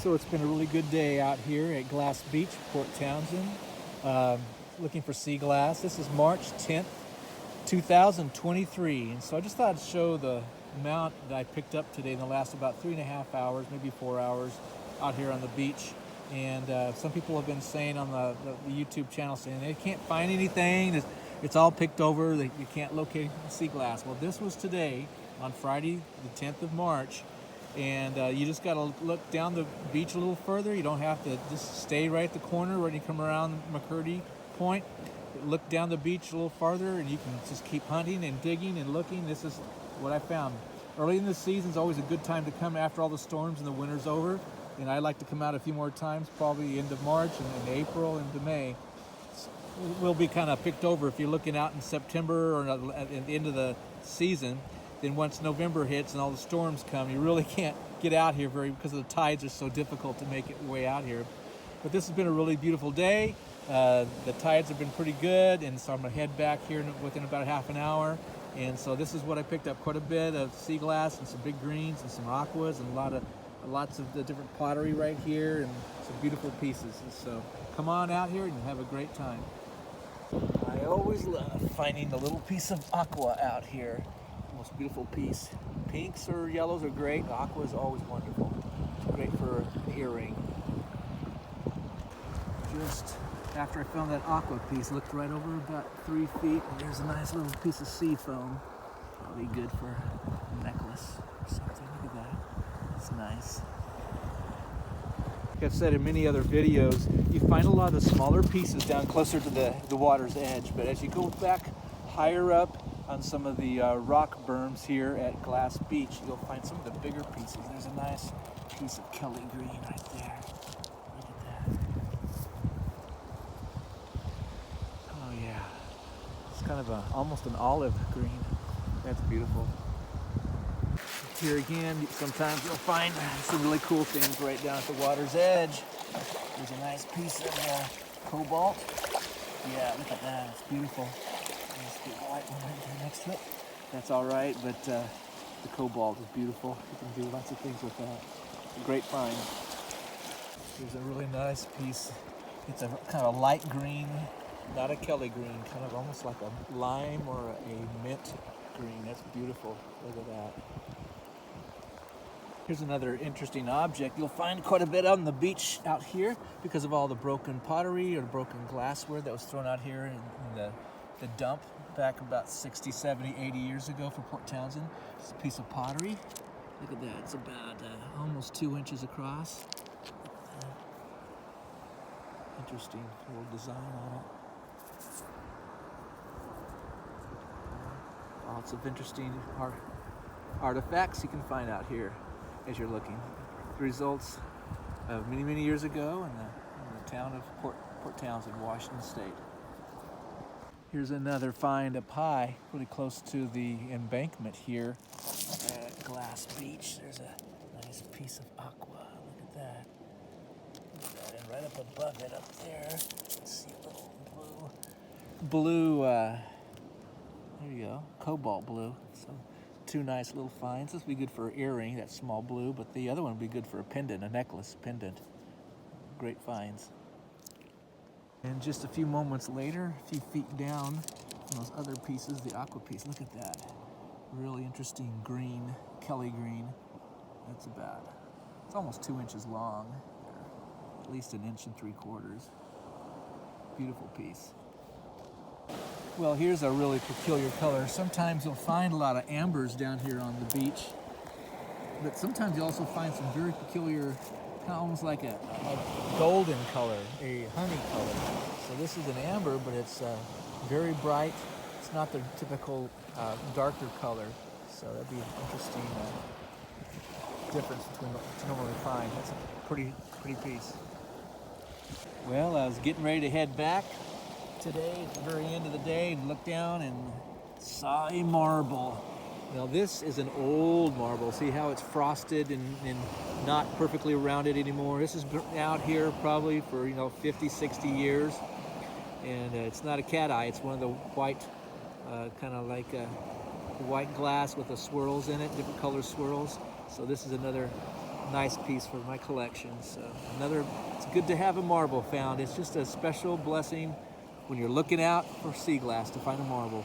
So it's been a really good day out here at Glass Beach, Port Townsend, looking for sea glass. This is March 10th, 2023. And so I just thought I'd show the amount that I picked up today in the last about 3.5 hours, maybe 4 hours out here on the beach. And some people have been saying on the YouTube channel, saying they can't find anything. It's all picked over. You can't locate sea glass. Well, this was today on Friday, the 10th of March. And you just got to look down the beach a little further. You don't have to just stay right at the corner when you come around McCurdy Point. Look down the beach a little farther, and you can just keep hunting and digging and looking. This is what I found. Early in the season is always a good time to come after all the storms and the winter's over. And I like to come out a few more times, probably the end of March and in April into May. We'll be kind of picked over if you're looking out in September or at the end of the season. Then once November hits and all the storms come, you really can't get out here because the tides are so difficult to make it way out here. But this has been a really beautiful day. The tides have been pretty good, and so I'm gonna head back here within about half an hour. And so this is what I picked up: quite a bit of sea glass and some big greens and some aquas and lots of the different pottery right here and some beautiful pieces. And so come on out here and have a great time. I always love finding the little piece of aqua out here. Most beautiful piece. Pinks or yellows are great. Aqua is always wonderful. It's great for an earring. Just after I found that aqua piece, looked right over about 3 feet, and there's a nice little piece of sea foam. That'll be good for a necklace or something. Look at that. It's nice. Like I've said in many other videos, you find a lot of the smaller pieces down closer to the water's edge, but as you go back higher up on some of the rock berms here at Glass Beach, you'll find some of the bigger pieces. There's a nice piece of Kelly green right there. Look at that. Oh yeah. It's kind of almost an olive green. That's beautiful. Here again, sometimes you'll find some really cool things right down at the water's edge. There's a nice piece of cobalt. Yeah, look at that. It's beautiful. Let's get the white one right there next to it. That's all right, but the cobalt is beautiful. You can do lots of things with that. It's a great find. Here's a really nice piece. It's a kind of light green, not a Kelly green, kind of almost like a lime or a mint green. That's beautiful. Look at that. Here's another interesting object. You'll find quite a bit on the beach out here because of all the broken pottery or broken glassware that was thrown out here in the dump back about 60, 70, 80 years ago for Port Townsend. It's a piece of pottery. Look at that. It's about almost 2 inches across. Interesting little design on it. Lots of interesting artifacts you can find out here as you're looking. The results of many, many years ago in the town of Port Townsend, Washington State. Here's another find up high, really close to the embankment here at Glass Beach. There's a nice piece of aqua. Look at that. And right up above it, up there, let's see a little blue. There you go, cobalt blue. So 2 nice little finds. This would be good for an earring, that small blue, but the other one would be good for a pendant, a necklace pendant. Great finds. And just a few moments later, a few feet down from those other pieces, the aqua piece, look at that. Really interesting green, Kelly green. It's almost 2 inches long, at least 1 3/4 inches. Beautiful piece. Well, here's a really peculiar color. Sometimes you'll find a lot of ambers down here on the beach, but sometimes you also find some very peculiar, kind of almost like a golden color, a honey color. So this is an amber, but it's very bright. It's not the typical darker color. So that'd be an interesting difference between what you normally find. That's a pretty piece. Well, I was getting ready to head back today at the very end of the day and looked down and saw a marble. Now this is an old marble. See how it's frosted and not perfectly rounded anymore. This has been out here probably for 50, 60 years. And it's not a cat eye. It's one of the white, kind of like white glass with the swirls in it, different color swirls. So this is another nice piece for my collection. So it's good to have a marble found. It's just a special blessing when you're looking out for sea glass to find a marble.